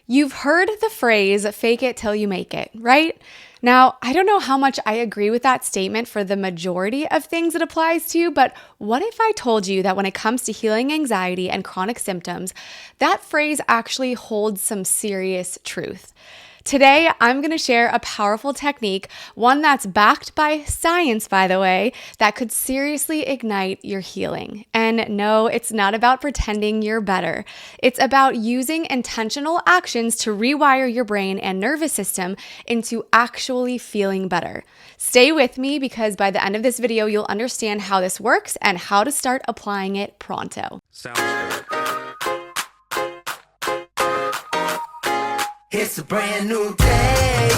You've heard the phrase, fake it till you make it, right? Now, I don't know how much I agree with that statement for the majority of things it applies to, but what if I told you that when it comes to healing anxiety and chronic symptoms, that phrase actually holds some serious truth? Today, I'm going to share a powerful technique, one that's backed by science, by the way, that could seriously ignite your healing. And no, it's not about pretending you're better. It's about using intentional actions to rewire your brain and nervous system into actually feeling better. Stay with me because by the end of this video, you'll understand how this works and how to start applying it pronto. Sounds good. It's a brand new day.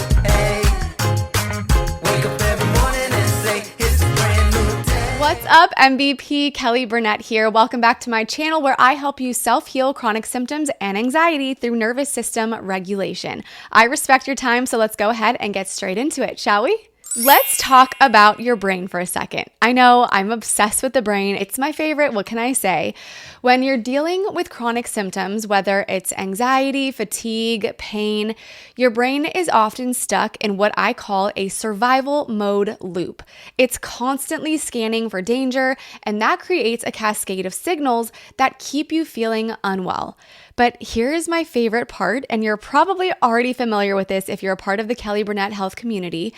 Wake up every morning and say, it's a brand new day. What's up, MVP? Kelly Burnett here. Welcome back to my channel where I help you self-heal chronic symptoms and anxiety through nervous system regulation. I respect your time, so let's go ahead and get straight into it, shall we? Let's talk about your brain for a second. I know I'm obsessed with the brain. It's my favorite. What can I say? When you're dealing with chronic symptoms, whether it's anxiety, fatigue, pain, your brain is often stuck in what I call a survival mode loop. It's constantly scanning for danger, and that creates a cascade of signals that keep you feeling unwell. But here's my favorite part, and you're probably already familiar with this if you're a part of the Kelly Burnett Health community.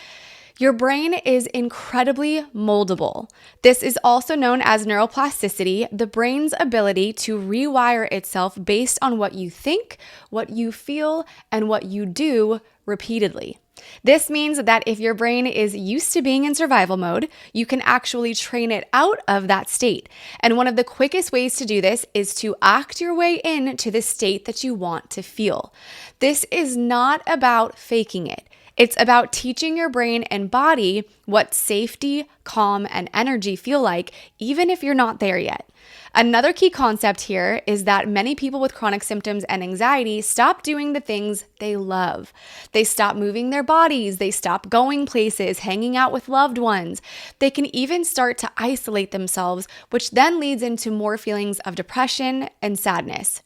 Your brain is incredibly moldable. This is also known as neuroplasticity, the brain's ability to rewire itself based on what you think, what you feel, and what you do repeatedly. This means that if your brain is used to being in survival mode, you can actually train it out of that state. And one of the quickest ways to do this is to act your way into the state that you want to feel. This is not about faking it. It's about teaching your brain and body what safety, calm, and energy feel like, even if you're not there yet. Another key concept here is that many people with chronic symptoms and anxiety stop doing the things they love. They stop moving their bodies. They stop going places, hanging out with loved ones. They can even start to isolate themselves, which then leads into more feelings of depression and sadness.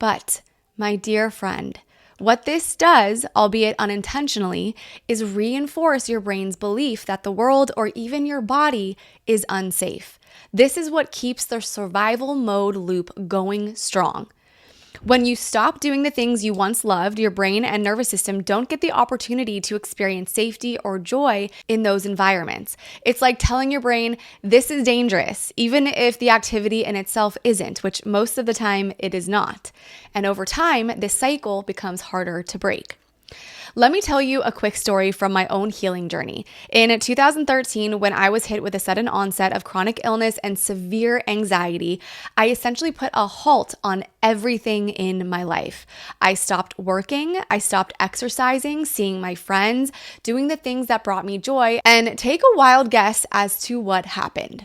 But, my dear friend, what this does, albeit unintentionally, is reinforce your brain's belief that the world or even your body is unsafe. This is what keeps the survival mode loop going strong. When you stop doing the things you once loved, your brain and nervous system don't get the opportunity to experience safety or joy in those environments. It's like telling your brain, this is dangerous, even if the activity in itself isn't, which most of the time it is not. And over time, this cycle becomes harder to break. Let me tell you a quick story from my own healing journey. In 2013, when I was hit with a sudden onset of chronic illness and severe anxiety, I essentially put a halt on everything in my life. I stopped working, I stopped exercising, seeing my friends, doing the things that brought me joy, and take a wild guess as to what happened.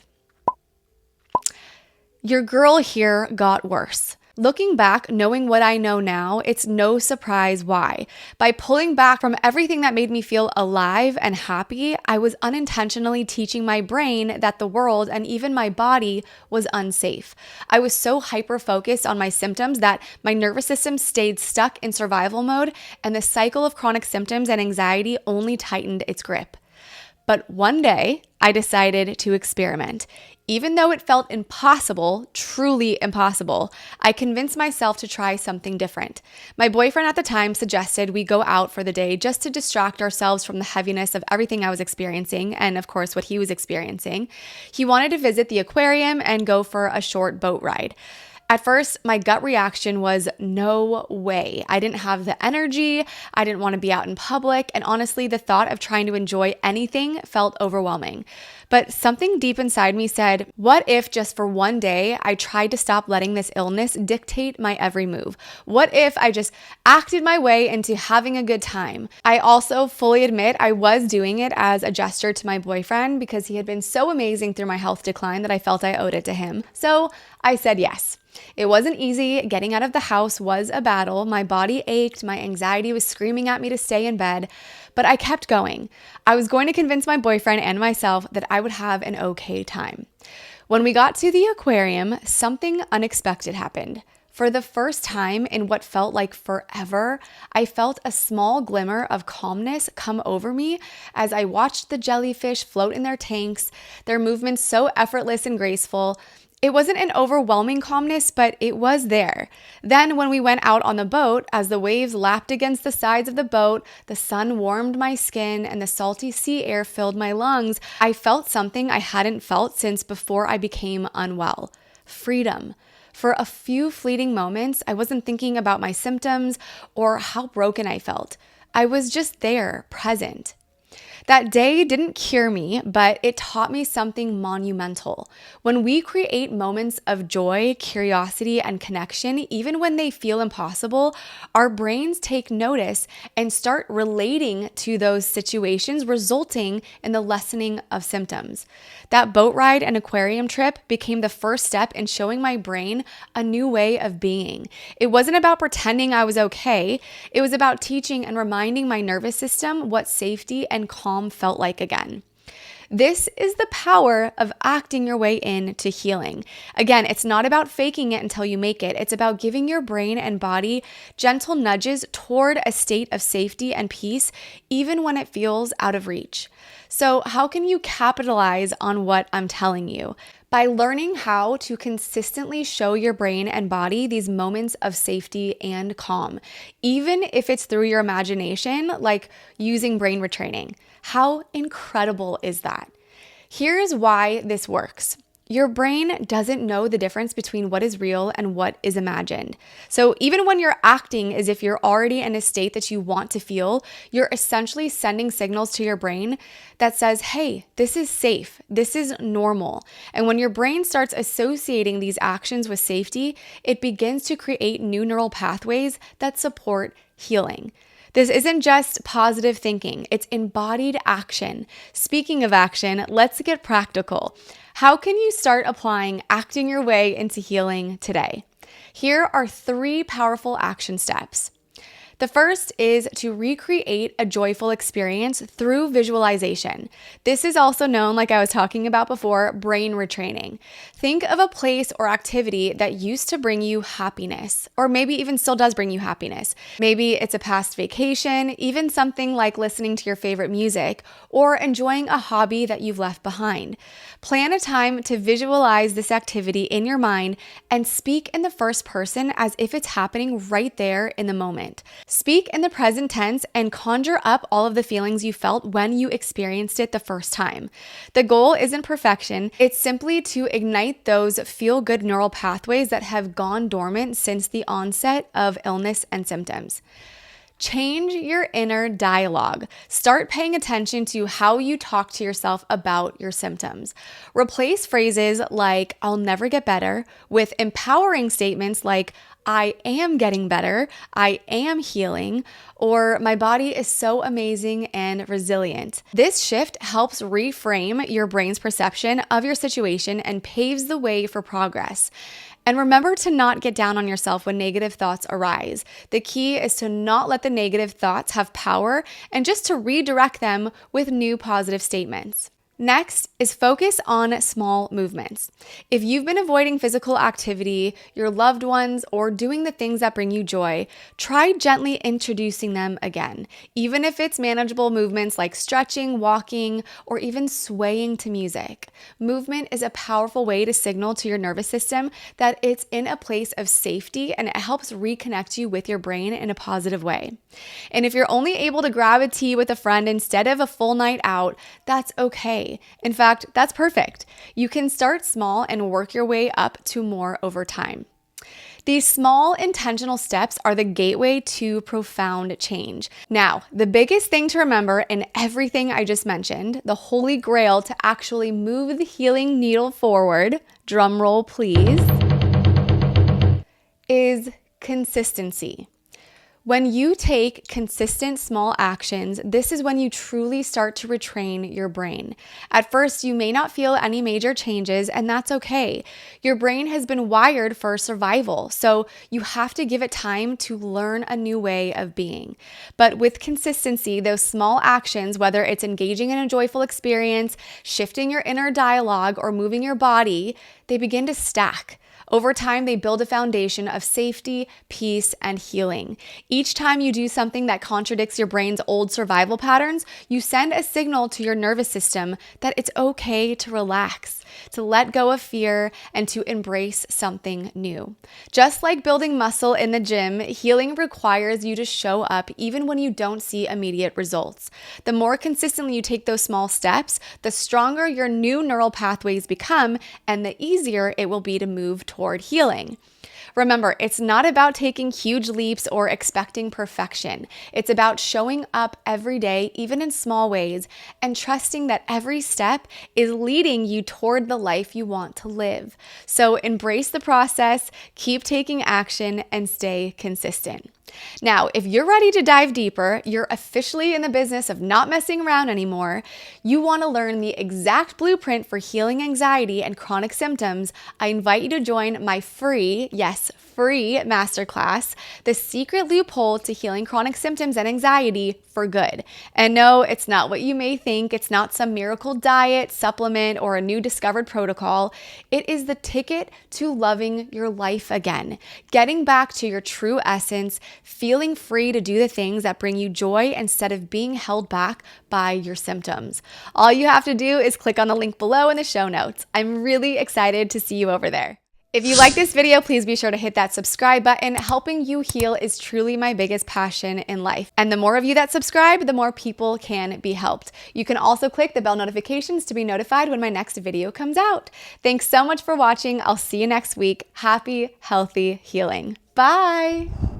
Your girl here got worse. Looking back, knowing what I know now, it's no surprise why. By pulling back from everything that made me feel alive and happy, I was unintentionally teaching my brain that the world and even my body was unsafe. I was so hyper-focused on my symptoms that my nervous system stayed stuck in survival mode, and the cycle of chronic symptoms and anxiety only tightened its grip. But one day, I decided to experiment. Even though it felt impossible, truly impossible, I convinced myself to try something different. My boyfriend at the time suggested we go out for the day just to distract ourselves from the heaviness of everything I was experiencing and, of course, what he was experiencing. He wanted to visit the aquarium and go for a short boat ride. At first, my gut reaction was no way. I didn't have the energy, I didn't want to be out in public, and honestly, the thought of trying to enjoy anything felt overwhelming. But something deep inside me said, what if just for one day I tried to stop letting this illness dictate my every move? What if I just acted my way into having a good time? I also fully admit I was doing it as a gesture to my boyfriend because he had been so amazing through my health decline that I felt I owed it to him. So I said yes. It wasn't easy. Getting out of the house was a battle. My body ached. My anxiety was screaming at me to stay in bed, but I kept going. I was going to convince my boyfriend and myself that I would have an okay time. When we got to the aquarium, something unexpected happened. For the first time in what felt like forever, I felt a small glimmer of calmness come over me as I watched the jellyfish float in their tanks, their movements so effortless and graceful. It wasn't an overwhelming calmness, but it was there. Then when we went out on the boat, as the waves lapped against the sides of the boat, the sun warmed my skin and the salty sea air filled my lungs, I felt something I hadn't felt since before I became unwell. Freedom. For a few fleeting moments, I wasn't thinking about my symptoms or how broken I felt. I was just there, present. That day didn't cure me, but it taught me something monumental. When we create moments of joy, curiosity, and connection, even when they feel impossible, our brains take notice and start relating to those situations, resulting in the lessening of symptoms. That boat ride and aquarium trip became the first step in showing my brain a new way of being. It wasn't about pretending I was okay. It was about teaching and reminding my nervous system what safety and calm felt like again. This is the power of acting your way into healing. Again, it's not about faking it until you make it. It's about giving your brain and body gentle nudges toward a state of safety and peace, even when it feels out of reach. So, how can you capitalize on what I'm telling you? By learning how to consistently show your brain and body these moments of safety and calm, even if it's through your imagination, like using brain retraining. How incredible is that? Here's why this works. Your brain doesn't know the difference between what is real and what is imagined. So even when you're acting as if you're already in a state that you want to feel, you're essentially sending signals to your brain that says, hey, this is safe, this is normal. And when your brain starts associating these actions with safety, it begins to create new neural pathways that support healing. This isn't just positive thinking, it's embodied action. Speaking of action, let's get practical. How can you start applying acting your way into healing today? Here are 3 powerful action steps. The first is to recreate a joyful experience through visualization. This is also known, like I was talking about before, brain retraining. Think of a place or activity that used to bring you happiness, or maybe even still does bring you happiness. Maybe it's a past vacation, even something like listening to your favorite music, or enjoying a hobby that you've left behind. Plan a time to visualize this activity in your mind and speak in the first person as if it's happening right there in the moment. Speak in the present tense and conjure up all of the feelings you felt when you experienced it the first time. The goal isn't perfection, it's simply to ignite those feel-good neural pathways that have gone dormant since the onset of illness and symptoms. Change your inner dialogue. Start paying attention to how you talk to yourself about your symptoms. Replace phrases like, I'll never get better, with empowering statements like, I am getting better, I am healing, or my body is so amazing and resilient. This shift helps reframe your brain's perception of your situation and paves the way for progress. And remember to not get down on yourself when negative thoughts arise. The key is to not let the negative thoughts have power and just to redirect them with new positive statements. Next is focus on small movements. If you've been avoiding physical activity, your loved ones, or doing the things that bring you joy, try gently introducing them again. Even if it's manageable movements like stretching, walking, or even swaying to music. Movement is a powerful way to signal to your nervous system that it's in a place of safety, and it helps reconnect you with your brain in a positive way. And if you're only able to grab a tea with a friend instead of a full night out, that's okay. In fact, that's perfect. You can start small and work your way up to more over time. These small intentional steps are the gateway to profound change. Now, the biggest thing to remember in everything I just mentioned, the holy grail to actually move the healing needle forward, drum roll please, is consistency. When you take consistent small actions, this is when you truly start to retrain your brain. At first, you may not feel any major changes, and that's okay. Your brain has been wired for survival, so you have to give it time to learn a new way of being. But with consistency, those small actions, whether it's engaging in a joyful experience, shifting your inner dialogue, or moving your body, they begin to stack. Over time, they build a foundation of safety, peace, and healing. Each time you do something that contradicts your brain's old survival patterns, you send a signal to your nervous system that it's okay to relax, to let go of fear, and to embrace something new. Just like building muscle in the gym, healing requires you to show up even when you don't see immediate results. The more consistently you take those small steps, the stronger your new neural pathways become, and the easier it will be to move toward healing. Remember, it's not about taking huge leaps or expecting perfection. It's about showing up every day, even in small ways, and trusting that every step is leading you toward the life you want to live. So embrace the process, keep taking action, and stay consistent. Now, if you're ready to dive deeper, you're officially in the business of not messing around anymore, you want to learn the exact blueprint for healing anxiety and chronic symptoms, I invite you to join my free masterclass, The Secret Loophole to Healing Chronic Symptoms and Anxiety for Good. And no, it's not what you may think. It's not some miracle diet, supplement, or a new discovered protocol. It is the ticket to loving your life again, getting back to your true essence, feeling free to do the things that bring you joy instead of being held back by your symptoms. All you have to do is click on the link below in the show notes. I'm really excited to see you over there. If you like this video, please be sure to hit that subscribe button. Helping you heal is truly my biggest passion in life. And the more of you that subscribe, the more people can be helped. You can also click the bell notifications to be notified when my next video comes out. Thanks so much for watching. I'll see you next week. Happy, healthy healing. Bye.